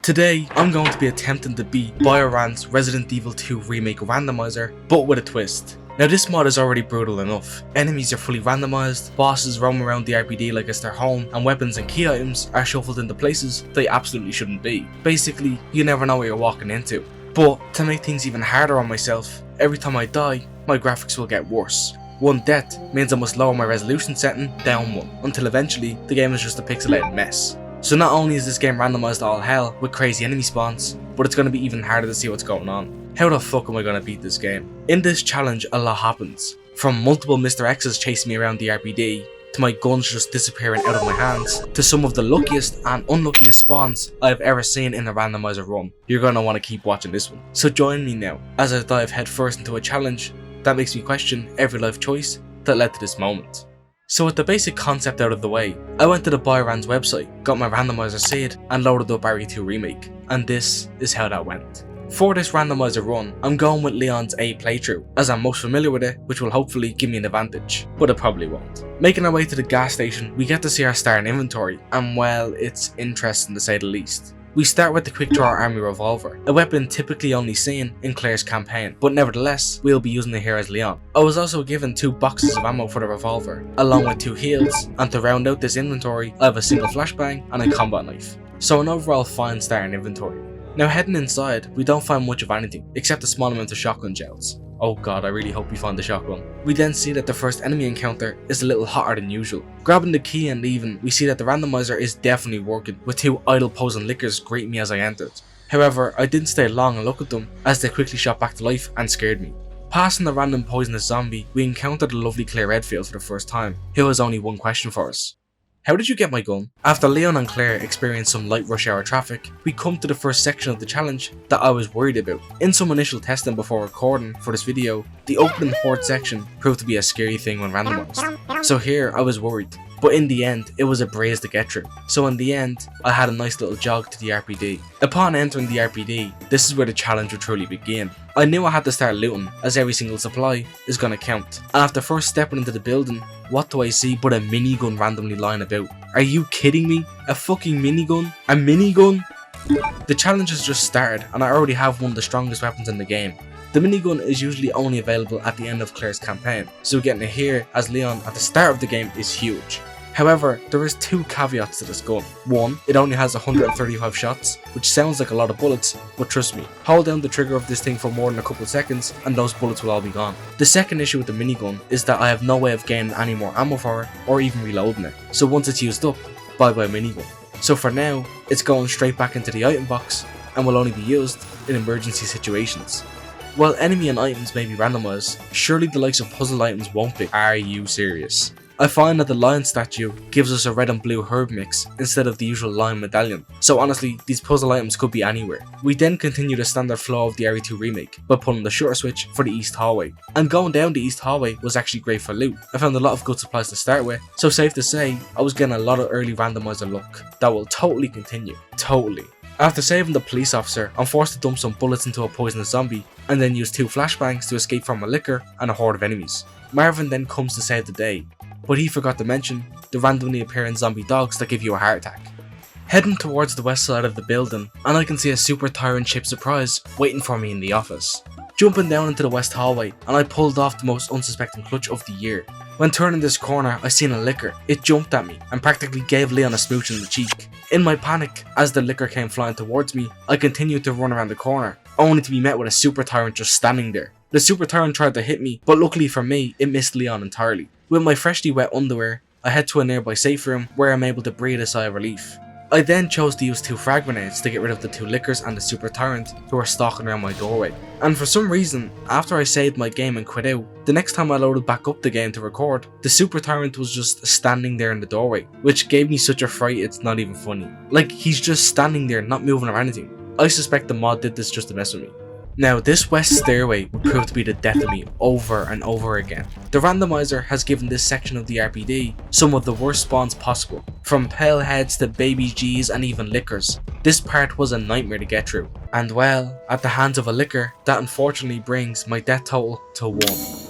Today, I'm going to be attempting to beat BioRand's Resident Evil 2 Remake Randomizer, but with a twist. Now this mod is already brutal enough. Enemies are fully randomized, bosses roam around the R.P.D like it's their home, and weapons and key items are shuffled into places they absolutely shouldn't be. Basically, you never know what you're walking into. But to make things even harder on myself, every time I die, my graphics will get worse. One death means I must lower my resolution setting down one, until eventually the game is just a pixelated mess. So not only is this game randomized to all hell with crazy enemy spawns, but it's going to be even harder to see what's going on. How the fuck am I going to beat this game? In this challenge a lot happens, from multiple Mr. X's chasing me around the R.P.D, to my guns just disappearing out of my hands, to some of the luckiest and unluckiest spawns I've ever seen in a randomizer run. You're going to want to keep watching this one. So join me now as I dive headfirst into a challenge that makes me question every life choice that led to this moment. So with the basic concept out of the way, I went to the BioRand's website, got my randomizer seed, and loaded up RE2 Remake, and this is how that went. For this randomizer run, I'm going with Leon's A playthrough, as I'm most familiar with it, which will hopefully give me an advantage, but it probably won't. Making our way to the gas station, we get to see our starting inventory, and well, it's interesting to say the least. We start with the quick draw army revolver, a weapon typically only seen in Claire's campaign, but nevertheless, we'll be using it here as Leon. I was also given 2 boxes of ammo for the revolver, along with 2 heals, and to round out this inventory, I have a single flashbang and a combat knife. So an overall fine starting inventory. Now heading inside, we don't find much of anything, except a small amount of shotgun shells. Oh god, I really hope we find the shotgun. We then see that the first enemy encounter is a little hotter than usual. Grabbing the key and leaving, we see that the randomizer is definitely working, with 2 idle posing lickers greeting me as I entered. However, I didn't stay long and look at them, as they quickly shot back to life and scared me. Passing the random poisonous zombie, we encountered the lovely Claire Redfield for the first time, who has only one question for us. How did you get my gun? After Leon and Claire experience some light rush hour traffic, we come to the first section of the challenge that I was worried about. In some initial testing before recording for this video, the opening horde section proved to be a scary thing when randomized. So here I was worried, but in the end it was a breeze to get through. So in the end, I had a nice little jog to the R.P.D. Upon entering the R.P.D, this is where the challenge would truly begin. I knew I had to start looting, as every single supply is gonna count. And after first stepping into the building, what do I see but a minigun randomly lying about? Are you kidding me? A fucking minigun? A minigun? The challenge has just started and I already have one of the strongest weapons in the game. The minigun is usually only available at the end of Claire's campaign, so getting it here as Leon at the start of the game is huge. However, there is 2 caveats to this gun. One, it only has 135 shots, which sounds like a lot of bullets, but trust me, hold down the trigger of this thing for more than a couple of seconds and those bullets will all be gone. The second issue with the minigun is that I have no way of gaining any more ammo for it or even reloading it, so once it's used up, bye bye minigun. So for now, it's going straight back into the item box and will only be used in emergency situations. While enemy and items may be randomized, surely the likes of puzzle items won't be. Are you serious? I find that the lion statue gives us a red and blue herb mix instead of the usual lion medallion, so honestly these puzzle items could be anywhere. We then continue the standard flow of the RE2 remake by pulling the shutter switch for the east hallway, and going down the east hallway was actually great for loot. I found a lot of good supplies to start with, so safe to say I was getting a lot of early randomizer luck. That will totally continue, totally. After saving the police officer, I'm forced to dump some bullets into a poisonous zombie and then use 2 flashbangs to escape from a licker and a horde of enemies. Marvin then comes to save the day, but he forgot to mention the randomly appearing zombie dogs that give you a heart attack. Heading towards the west side of the building, and I can see a super tyrant ship surprise waiting for me in the office. Jumping down into the west hallway, and I pulled off the most unsuspecting clutch of the year. When turning this corner, I seen a licker. It jumped at me and practically gave Leon a smooch in the cheek. In my panic, as the licker came flying towards me, I continued to run around the corner, only to be met with a super tyrant just standing there. The super tyrant tried to hit me, but luckily for me, it missed Leon entirely. With my freshly wet underwear, I head to a nearby safe room where I'm able to breathe a sigh of relief. I then chose to use 2 frag grenades to get rid of the 2 lickers and the super tyrant who were stalking around my doorway. And for some reason, after I saved my game and quit out, the next time I loaded back up the game to record, the super tyrant was just standing there in the doorway, which gave me such a fright it's not even funny. Like, he's just standing there not moving or anything. I suspect the mod did this just to mess with me. Now, this west stairway would prove to be the death of me over and over again. The randomizer has given this section of the R.P.D some of the worst spawns possible, from pale heads to baby G's and even lickers. This part was a nightmare to get through, and well, at the hands of a licker, that unfortunately brings my death total to 1,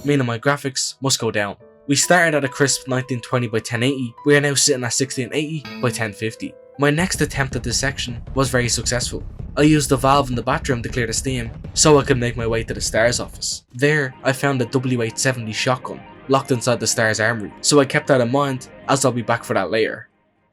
meaning my graphics must go down. We started at a crisp 1920 by 1080, we are now sitting at 1680 by 1050. My next attempt at this section was very successful. I used the valve in the bathroom to clear the steam so I could make my way to the STARS office. There, I found a W870 shotgun locked inside the STARS armory, so I kept that in mind as I'll be back for that later.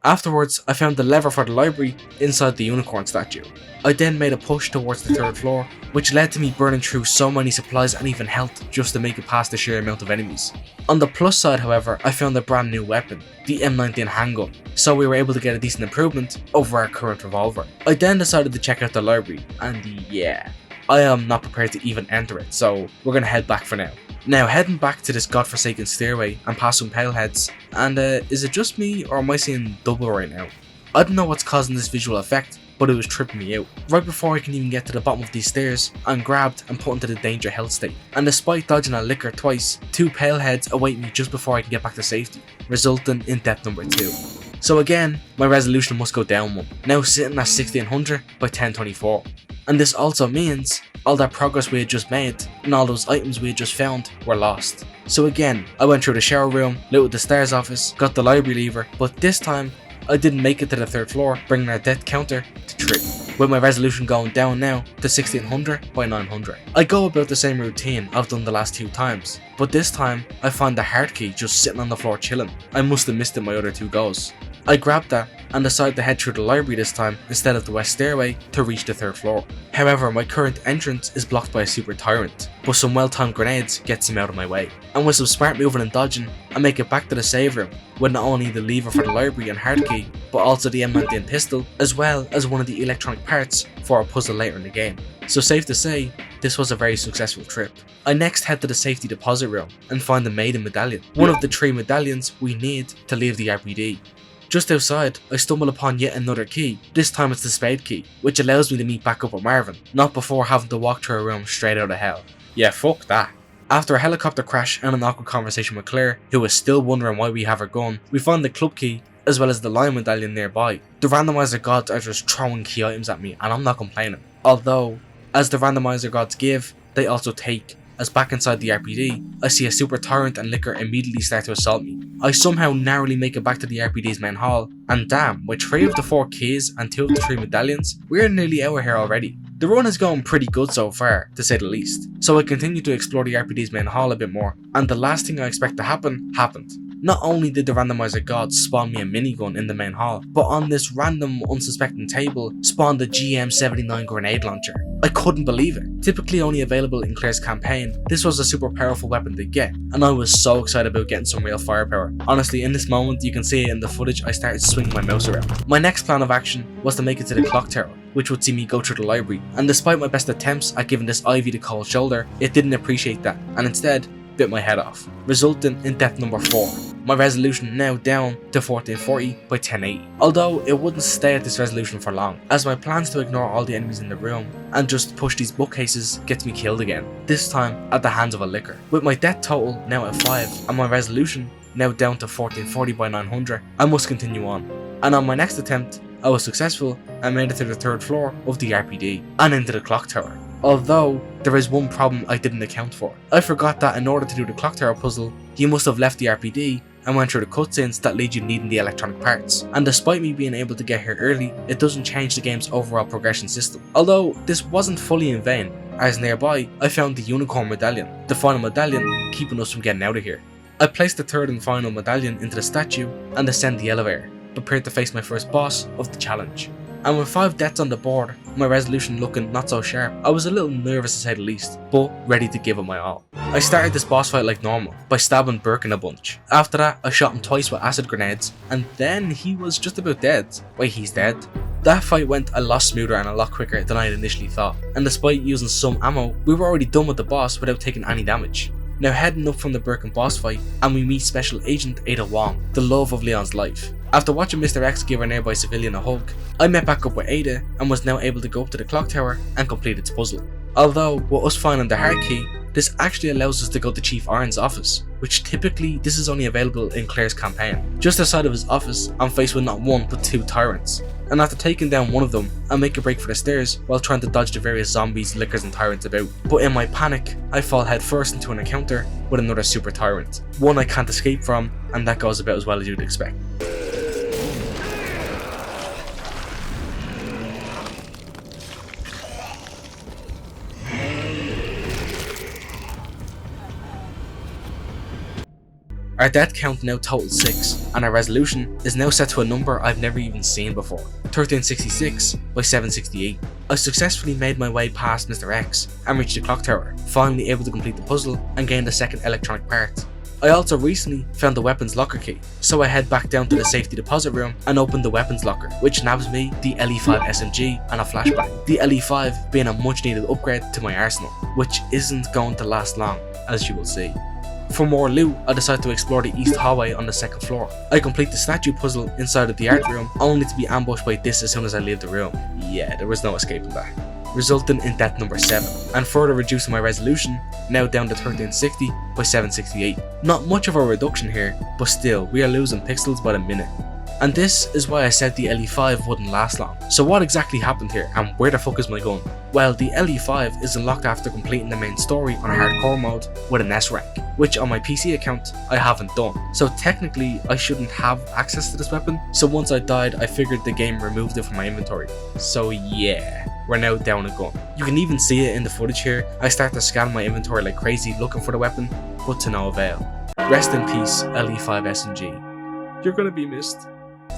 Afterwards, I found the lever for the library inside the unicorn statue. I then made a push towards the 3rd floor, which led to me burning through so many supplies and even health just to make it past the sheer amount of enemies. On the plus side, however, I found a brand new weapon, the M19 handgun, so we were able to get a decent improvement over our current revolver. I then decided to check out the library, and yeah, I am not prepared to even enter it, so we're gonna head back for now. Now, heading back to this godforsaken stairway and past some pale heads, and is it just me or am I seeing double right now? I don't know what's causing this visual effect, but it was tripping me out. Right before I can even get to the bottom of these stairs, I'm grabbed and put into the danger health state, and despite dodging a licker twice, 2 pale heads await me just before I can get back to safety, resulting in death number 2. So again, my resolution must go down one, now sitting at 1600 by 1024. And this also means all that progress we had just made and all those items we had just found were lost. So again, I went through the shower room, looted the STARS office, got the library lever, but this time I didn't make it to the 3rd floor, bringing our death counter to 3, with my resolution going down now to 1600 by 900. I go about the same routine I've done the last 2 times, but this time I found the heart key just sitting on the floor chilling. I must have missed it my other 2 goes. I grabbed that and decided to head through the library this time instead of the west stairway to reach the 3rd floor. However, my current entrance is blocked by a super tyrant, but some well-timed grenades gets him out of my way. And with some smart moving and dodging, I make it back to the save room with not only the lever for the library and hard key, but also the M19 pistol, as well as one of the electronic parts for a puzzle later in the game. So safe to say, this was a very successful trip. I next head to the safety deposit room and find the maiden medallion, one of the 3 medallions we need to leave the R.P.D. Just outside, I stumble upon yet another key. This time it's the spade key, which allows me to meet back up with Marvin, not before having to walk through a room straight out of hell. Yeah, fuck that. After a helicopter crash and an awkward conversation with Claire, who is still wondering why we have her gun, we find the club key as well as the lion medallion nearby. The randomizer gods are just throwing key items at me and I'm not complaining. Although, as the randomizer gods give, they also take. As back inside the R.P.D, I see a super tyrant and licker immediately start to assault me. I somehow narrowly make it back to the R.P.D's main hall, and damn, with 3 of the 4 keys and 2 of the 3 medallions, we're nearly out of here already. The run is going pretty good so far, to say the least, so I continue to explore the R.P.D's main hall a bit more, and the last thing I expect to happen, happened. Not only did the randomizer gods spawn me a minigun in the main hall, but on this random unsuspecting table spawned the GM79 grenade launcher. I couldn't believe it. Typically only available in Claire's campaign, this was a super powerful weapon to get, and I was so excited about getting some real firepower. Honestly, in this moment, you can see it in the footage, I started swinging my mouse around. My next plan of action was to make it to the clock tower, which would see me go through the library, and despite my best attempts at giving this Ivy the cold shoulder, it didn't appreciate that, and instead bit my head off, resulting in death number 4. My resolution now down to 1440 by 1080. Although it wouldn't stay at this resolution for long, as my plans to ignore all the enemies in the room and just push these bookcases gets me killed again, this time at the hands of a licker. With my death total now at 5 and my resolution now down to 1440 by 900, I must continue on. And on my next attempt, I was successful and made it to the 3rd floor of the R.P.D and into the clock tower. Although, there is one problem I didn't account for. I forgot that in order to do the clock tower puzzle, you must have left the R.P.D and went through the cutscenes that lead you needing the electronic parts. And despite me being able to get here early, it doesn't change the game's overall progression system. Although, this wasn't fully in vain, as nearby, I found the unicorn medallion, the final medallion keeping us from getting out of here. I placed the 3rd and final medallion into the statue and ascend the elevator, prepared to face my first boss of the challenge. And with 5 deaths on the board, my resolution looking not so sharp, I was a little nervous to say the least, but ready to give it my all. I started this boss fight like normal, by stabbing Birkin a bunch. After that, I shot him twice with acid grenades, and then he was just about dead. Wait, he's dead? That fight went a lot smoother and a lot quicker than I had initially thought, and despite using some ammo, we were already done with the boss without taking any damage. Now heading up from the Birkin boss fight, and we meet Special Agent Ada Wong, the love of Leon's life. After watching Mr. X give a nearby civilian a hug, I met back up with Ada and was now able to go up to the clock tower and complete its puzzle. Although, with us finding the hard key, this actually allows us to go to Chief Iron's office, which typically this is only available in Claire's campaign. Just outside of his office, I'm faced with not 1 but 2 tyrants, and after taking down one of them, I make a break for the stairs while trying to dodge the various zombies, lickers and tyrants about. But in my panic, I fall headfirst into an encounter with another super tyrant, one I can't escape from, and that goes about as well as you'd expect. Our death count now totals 6, and our resolution is now set to a number I've never even seen before, 1366 by 768. I successfully made my way past Mr. X and reached the clock tower, finally able to complete the puzzle and gain the second electronic part. I also recently found the weapons locker key, so I head back down to the safety deposit room and open the weapons locker, which nabs me the LE5 SMG and a flashbang. The LE5 being a much needed upgrade to my arsenal, which isn't going to last long, as you will see. For more loot, I decide to explore the east hallway on the second floor. I complete the statue puzzle inside of the art room, only to be ambushed by this as soon as I leave the room. Yeah, there was no escaping that, resulting in death number 7, and further reducing my resolution, now down to 1360 by 768. Not much of a reduction here, but still, we are losing pixels by the minute. And this is why I said the LE5 wouldn't last long. So what exactly happened here, and where the fuck is my gun? Well, the LE5 is unlocked after completing the main story on hardcore mode with an S rank, which on my PC account I haven't done. So technically I shouldn't have access to this weapon, so once I died I figured the game removed it from my inventory. So yeah, we're now down a gun. You can even see it in the footage here. I start to scan my inventory like crazy looking for the weapon, but to no avail. Rest in peace, LE5 SMG. You're gonna be missed.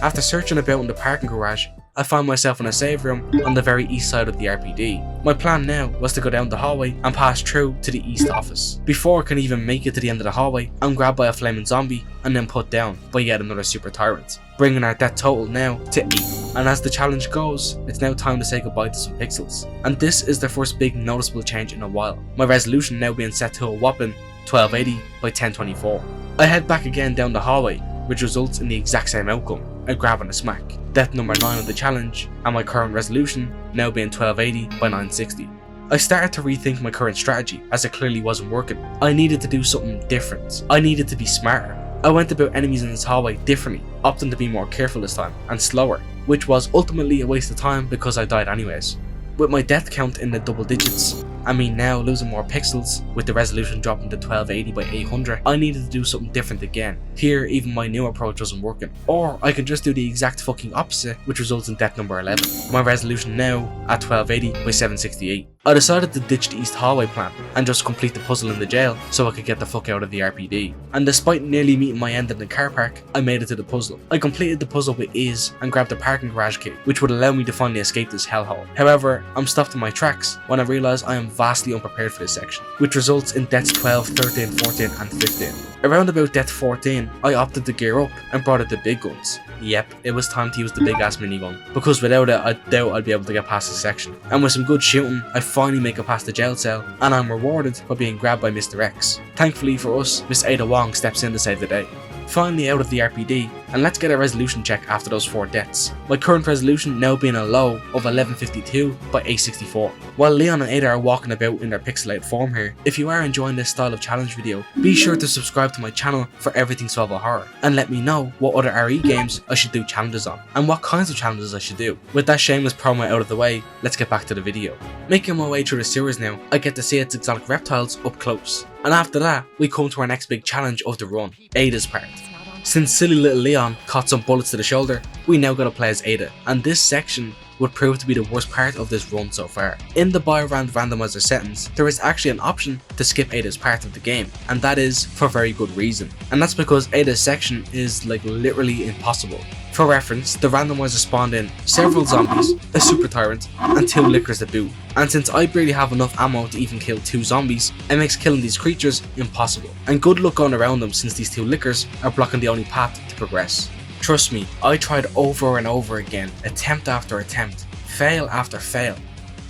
After searching about in the parking garage, I found myself in a save room on the very east side of the R.P.D. My plan now was to go down the hallway and pass through to the east office. Before I can even make it to the end of the hallway, I'm grabbed by a flaming zombie and then put down by yet another super tyrant, bringing our death total now to 8. And as the challenge goes, it's now time to say goodbye to some pixels. And this is the first big noticeable change in a while, my resolution now being set to a whopping 1280 by 1024. I head back again down the hallway, which results in the exact same outcome, a grab and a smack. Death number 9 of the challenge, and my current resolution now being 1280 by 960. I started to rethink my current strategy, as it clearly wasn't working. I needed to do something different. I needed to be smarter. I went about enemies in this hallway differently, opting to be more careful this time, and slower, which was ultimately a waste of time because I died anyways. With my death count in the double digits, I mean now losing more pixels, with the resolution dropping to 1280 by 800, I needed to do something different again. Here, even my new approach wasn't working. Or I could just do the exact fucking opposite, which results in death number 11. My resolution now at 1280 by 768. I decided to ditch the east hallway plan and just complete the puzzle in the jail so I could get the fuck out of the R.P.D. And despite nearly meeting my end in the car park, I made it to the puzzle. I completed the puzzle with ease and grabbed the parking garage key, which would allow me to finally escape this hellhole. However, I'm stopped in my tracks when I realise I am vastly unprepared for this section, which results in deaths 12, 13, 14 and 15. Around about death 14, I opted to gear up and brought out the big guns. Yep, it was time to use the big ass minigun, because without it I doubt I'd be able to get past this section. And with some good shooting, I finally make it past the jail cell, and I'm rewarded by being grabbed by Mr. X. Thankfully for us, Miss Ada Wong steps in to save the day. Finally out of the R.P.D, and let's get a resolution check after those 4 deaths. My current resolution now being a low of 1152 by 864. While Leon and Ada are walking about in their pixelated form here, if you are enjoying this style of challenge video, be sure to subscribe to my channel for everything survival horror, and let me know what other RE games I should do challenges on, and what kinds of challenges I should do. With that shameless promo out of the way, let's get back to the video. Making my way through the sewers now, I get to see its exotic reptiles up close. And after that, we come to our next big challenge of the run, Ada's part. Since silly little Leon caught some bullets to the shoulder, we now gotta play as Ada, and this section would prove to be the worst part of this run so far. In the BioRand Randomizer settings, there is actually an option to skip Ada's part of the game, and that is for very good reason. And that's because Ada's section is like literally impossible. For reference, the randomizer spawned in several zombies, a super tyrant, and 2 lickers to boot. And since I barely have enough ammo to even kill 2 zombies, it makes killing these creatures impossible. And good luck going around them since these 2 lickers are blocking the only path to progress. Trust me, I tried over and over again, attempt after attempt, fail after fail,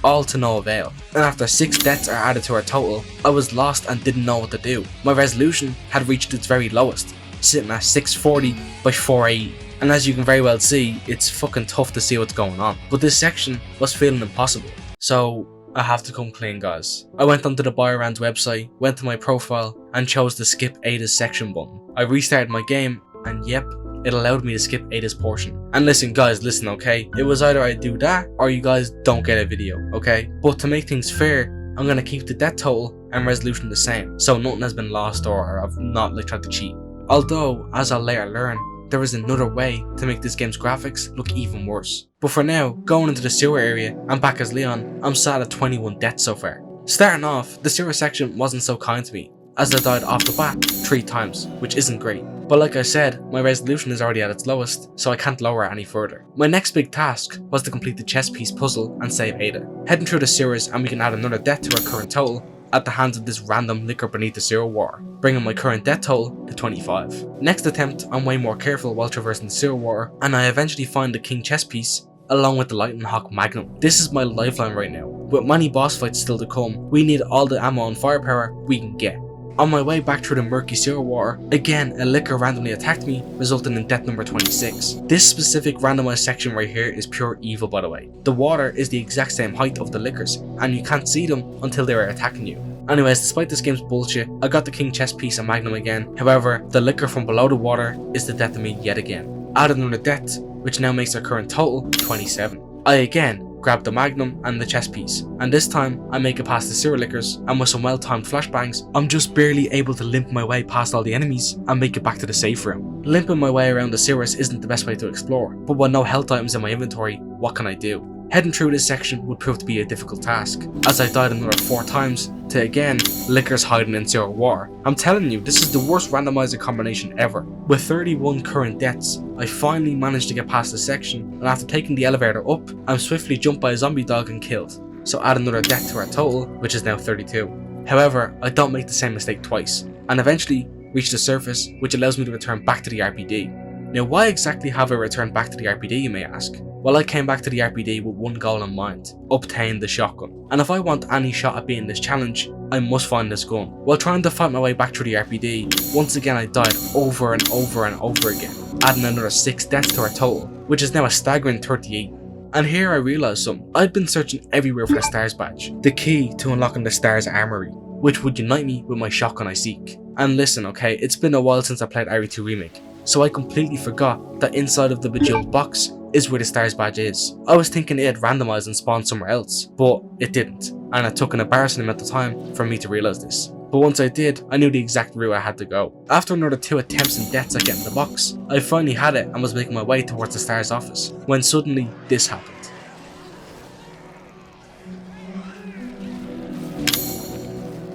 all to no avail. And after 6 deaths are added to our total, I was lost and didn't know what to do. My resolution had reached its very lowest, sitting at 640 by 480. And as you can very well see, it's fucking tough to see what's going on. But this section was feeling impossible. So I have to come clean, guys. I went onto the BioRand's website, went to my profile, and chose the skip Ada's section button. I restarted my game, and yep, it allowed me to skip Ada's portion. And listen guys, listen, okay? It was either I do that, or you guys don't get a video, okay? But to make things fair, I'm gonna keep the death total and resolution the same, so nothing has been lost or I've not tried to cheat. Although, as I'll later learn, there is another way to make this game's graphics look even worse. But for now, going into the sewer area, and back as Leon, I'm sat at 21 deaths so far. Starting off, the sewer section wasn't so kind to me. as I died off the bat 3 times, which isn't great. But like I said, my resolution is already at its lowest, so I can't lower it any further. My next big task was to complete the chess piece puzzle and save Ada. Heading through the sewers and we can add another death to our current total at the hands of this random licker beneath the sewer water, bringing my current death total to 25. Next attempt, I'm way more careful while traversing the sewer water, and I eventually find the king chess piece along with the Lightning Hawk Magnum. This is my lifeline right now. With many boss fights still to come, we need all the ammo and firepower we can get. On my way back through the murky sewer water, again a licker randomly attacked me, resulting in death number 26. This specific randomized section right here is pure evil, by the way. The water is the exact same height of the lickers, and you can't see them until they are attacking you. Anyways, despite this game's bullshit, I got the king chess piece and magnum again. However, the licker from below the water is the death of me yet again. Add another death, which now makes our current total 27. I again grab the magnum and the chess piece, and this time I make it past the sewer lickers, and with some well-timed flashbangs, I'm just barely able to limp my way past all the enemies and make it back to the safe room. Limping my way around the sewers isn't the best way to explore, but with no health items in my inventory, what can I do? Heading through this section would prove to be a difficult task, as I died another 4 times to again lickers hiding in sewer water. I'm telling you, this is the worst randomizer combination ever. With 31 current deaths, I finally managed to get past the section, and after taking the elevator up, I'm swiftly jumped by a zombie dog and killed. So add another death to our total, which is now 32. However, I don't make the same mistake twice, and eventually reach the surface, which allows me to return back to the R.P.D. Now, why exactly have I returned back to the R.P.D, you may ask? Well, I came back to the R.P.D with one goal in mind: obtain the shotgun. And if I want any shot at beating this challenge, I must find this gun. While trying to fight my way back through the R.P.D, once again I died over and over and over again, adding another 6 deaths to our total, which is now a staggering 38. And here I realised something. I'd been searching everywhere for the STARS badge, the key to unlocking the STARS armory, which would unite me with my shotgun I seek. And listen, okay, it's been a while since I played RE2 Remake, so I completely forgot that inside of the bejeweled box is where the STARS badge is. I was thinking it had randomized and spawned somewhere else, but it didn't, and it took an embarrassing amount of time for me to realise this. But once I did, I knew the exact route I had to go. After another 2 attempts and deaths at getting the box, I finally had it and was making my way towards the STARS office, when suddenly this happened.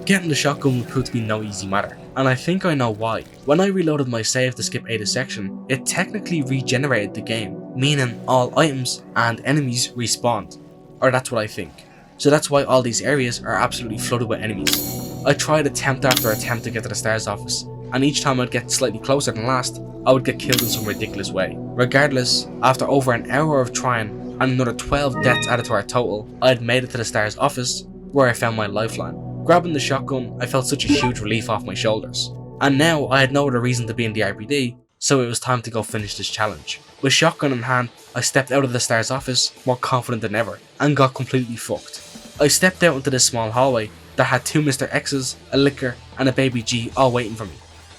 Getting the shotgun would prove to be no easy matter, and I think I know why. When I reloaded my save to skip Ada's section, it technically regenerated the game, meaning all items and enemies respawned. Or that's what I think. So that's why all these areas are absolutely flooded with enemies. I tried attempt after attempt to get to the STARS office, and each time I'd get slightly closer than last, I would get killed in some ridiculous way. Regardless, after over an hour of trying and another 12 deaths added to our total, I had made it to the STARS office, where I found my lifeline. Grabbing the shotgun, I felt such a huge relief off my shoulders. And now I had no other reason to be in the R.P.D, so it was time to go finish this challenge. With shotgun in hand, I stepped out of the STARS office more confident than ever, and got completely fucked. I stepped out into this small hallway that had 2 Mr. X's, a licker, and a baby G all waiting for me.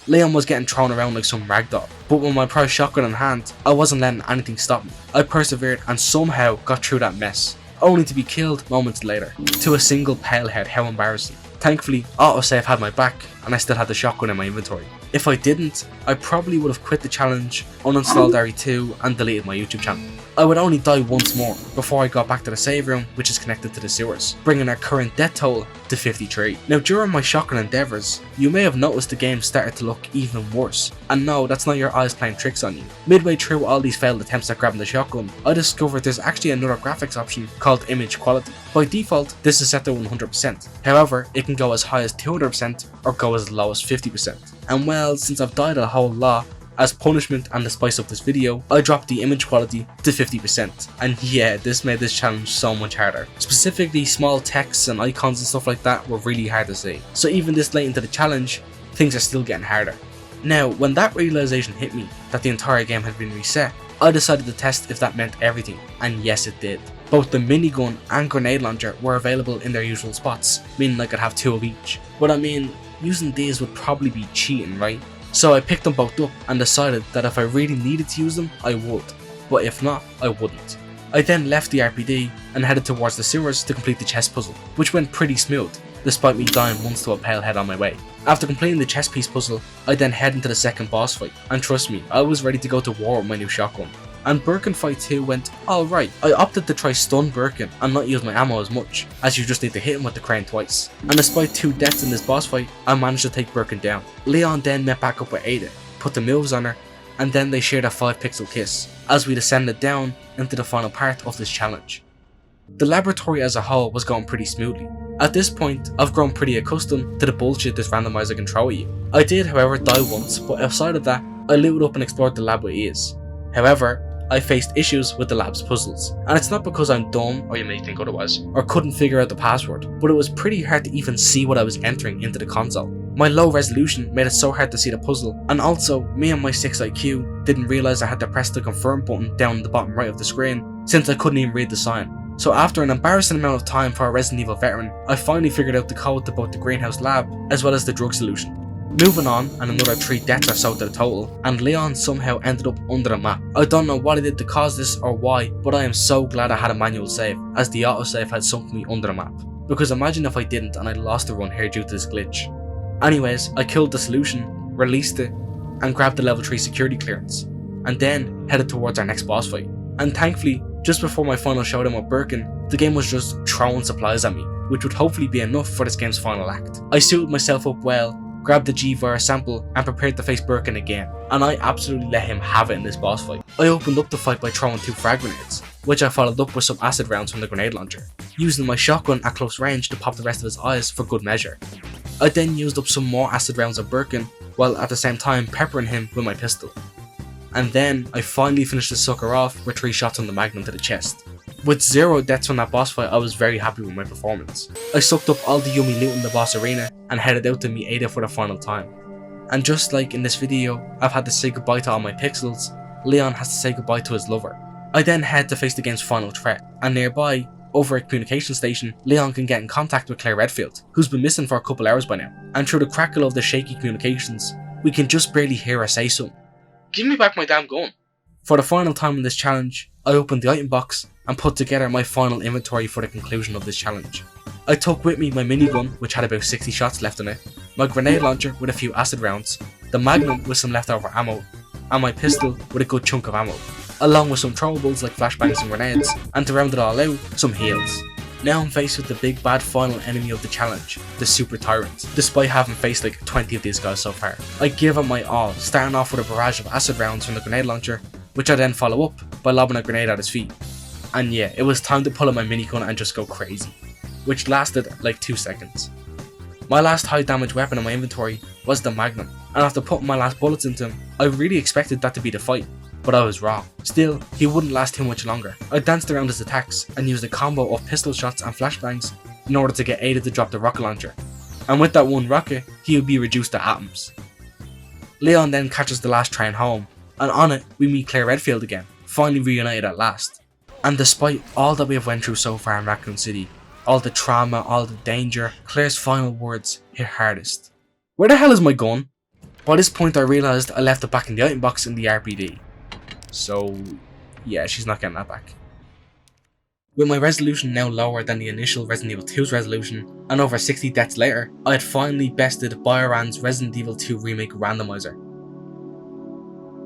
Leon was getting thrown around like some ragdoll, but with my prized shotgun in hand, I wasn't letting anything stop me. I persevered and somehow got through that mess, only to be killed moments later, to a single pale head. How embarrassing. Thankfully, autosave had my back, and I still had the shotgun in my inventory. If I didn't, I probably would have quit the challenge, uninstalled RE2, and deleted my YouTube channel. I would only die once more before I got back to the save room, which is connected to the sewers, bringing our current death total to 53. Now, during my shotgun endeavours, you may have noticed the game started to look even worse. And no, that's not your eyes playing tricks on you. Midway through all these failed attempts at grabbing the shotgun, I discovered there's actually another graphics option called image quality. By default, this is set to 100%. However, it can go as high as 200% or go as low as 50%. And well, since I've died a whole lot, as punishment and the spice of this video, I dropped the image quality to 50%. And yeah, this made this challenge so much harder. Specifically, small texts and icons and stuff like that were really hard to see. So even this late into the challenge, things are still getting harder. Now, when that realization hit me, that the entire game had been reset, I decided to test if that meant everything, and yes it did. Both the minigun and grenade launcher were available in their usual spots, meaning I could have 2 of each. But I mean, using these would probably be cheating, right? So I picked them both up and decided that if I really needed to use them, I would, but if not, I wouldn't. I then left the R.P.D and headed towards the sewers to complete the chess puzzle, which went pretty smooth, despite me dying once to a pale head on my way. After completing the chess piece puzzle, I then head into the second boss fight, and trust me, I was ready to go to war with my new shotgun. and Birkin Fight 2 went alright. I opted to try stun Birkin and not use my ammo as much, as you just need to hit him with the crane twice. And despite 2 deaths in this boss fight, I managed to take Birkin down. Leon then met back up with Ada, put the moves on her, and then they shared a 5-pixel kiss, as we descended down into the final part of this challenge. The laboratory as a whole was going pretty smoothly. At this point, I've grown pretty accustomed to the bullshit this randomizer can throw at you. I did, however, die once, but outside of that, I looted up and explored the lab with ease. However, I faced issues with the lab's puzzles, and it's not because I'm dumb, or you may think otherwise, or couldn't figure out the password, but it was pretty hard to even see what I was entering into the console. My low resolution made it so hard to see the puzzle, and also, me and my 6 IQ didn't realise I had to press the confirm button down the bottom right of the screen, since I couldn't even read the sign. So after an embarrassing amount of time for a Resident Evil veteran, I finally figured out the code to both the greenhouse lab, as well as the drug solution. Moving on, and another 3 deaths or so to the total, and Leon somehow ended up under the map. I don't know what I did to cause this or why, but I am so glad I had a manual save, as the autosave had sunk me under the map. Because imagine if I didn't and I lost the run here due to this glitch. Anyways, I killed the solution, released it, and grabbed the level 3 security clearance, and then headed towards our next boss fight. And thankfully, just before my final showdown with Birkin, the game was just throwing supplies at me, which would hopefully be enough for this game's final act. I suited myself up well, grabbed the G-Virus sample, and prepared to face Birkin again, and I absolutely let him have it in this boss fight. I opened up the fight by throwing 2 frag grenades, which I followed up with some acid rounds from the grenade launcher, using my shotgun at close range to pop the rest of his eyes for good measure. I then used up some more acid rounds on Birkin, while at the same time peppering him with my pistol. And then I finally finished the sucker off with 3 shots on the Magnum to the chest. With 0 deaths from that boss fight, I was very happy with my performance. I sucked up all the yummy loot in the boss arena and headed out to meet Ada for the final time. And just like in this video, I've had to say goodbye to all my pixels, Leon has to say goodbye to his lover. I then head to face the game's final threat, and nearby, over at communication station, Leon can get in contact with Claire Redfield, who's been missing for a couple hours by now. And through the crackle of the shaky communications, we can just barely hear her say something. Give me back my damn gun. For the final time in this challenge, I opened the item box and put together my final inventory for the conclusion of this challenge. I took with me my minigun, which had about 60 shots left in it, my grenade launcher with a few acid rounds, the Magnum with some leftover ammo, and my pistol with a good chunk of ammo, along with some throwables like flashbangs and grenades, and to round it all out, some heals. Now I'm faced with the big bad final enemy of the challenge, the Super Tyrant, despite having faced like 20 of these guys so far. I give it my all, starting off with a barrage of acid rounds from the grenade launcher, which I then follow up by lobbing a grenade at his feet. And yeah, it was time to pull out my minigun and just go crazy, which lasted like 2 seconds. My last high damage weapon in my inventory was the Magnum, and after putting my last bullets into him, I really expected that to be the fight, but I was wrong. Still, he wouldn't last too much longer. I danced around his attacks and used a combo of pistol shots and flashbangs in order to get Ada to drop the rocket launcher, and with that one rocket, he would be reduced to atoms. Leon then catches the last train home, and on it, we meet Claire Redfield again, finally reunited at last. And despite all that we have went through so far in Raccoon City, all the trauma, all the danger, Claire's final words hit hardest. Where the hell is my gun? By this point I realised I left it back in the item box in the R.P.D. So yeah, she's not getting that back. With my resolution now lower than the initial Resident Evil 2's resolution, and over 60 deaths later, I had finally bested BioRand's Resident Evil 2 Remake Randomizer.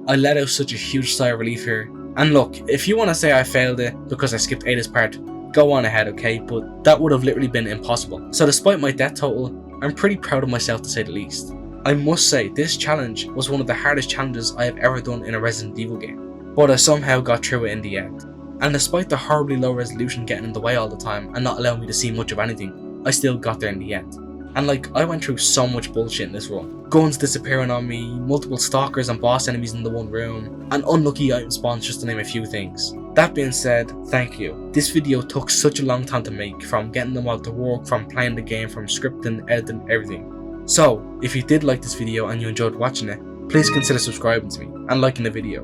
I let out such a huge sigh of relief here, and look, if you want to say I failed it because I skipped Ada's part, go on ahead, okay, but that would have literally been impossible. So despite my death total, I'm pretty proud of myself to say the least. I must say, this challenge was one of the hardest challenges I have ever done in a Resident Evil game, but I somehow got through it in the end. And despite the horribly low resolution getting in the way all the time and not allowing me to see much of anything, I still got there in the end. And like, I went through so much bullshit in this run. Guns disappearing on me, multiple stalkers and boss enemies in the one room, and unlucky item spawns just to name a few things. That being said, thank you. This video took such a long time to make, from getting them all to work, from playing the game, from scripting, editing, everything. So, if you did like this video and you enjoyed watching it, please consider subscribing to me and liking the video.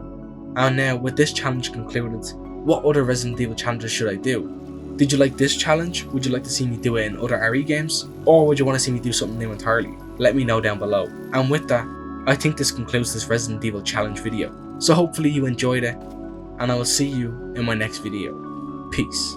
And now, with this challenge concluded, what other Resident Evil challenges should I do? Did you like this challenge? Would you like to see me do it in other RE games? Or would you want to see me do something new entirely? Let me know down below. And with that, I think this concludes this Resident Evil challenge video. So hopefully you enjoyed it, and I will see you in my next video. Peace.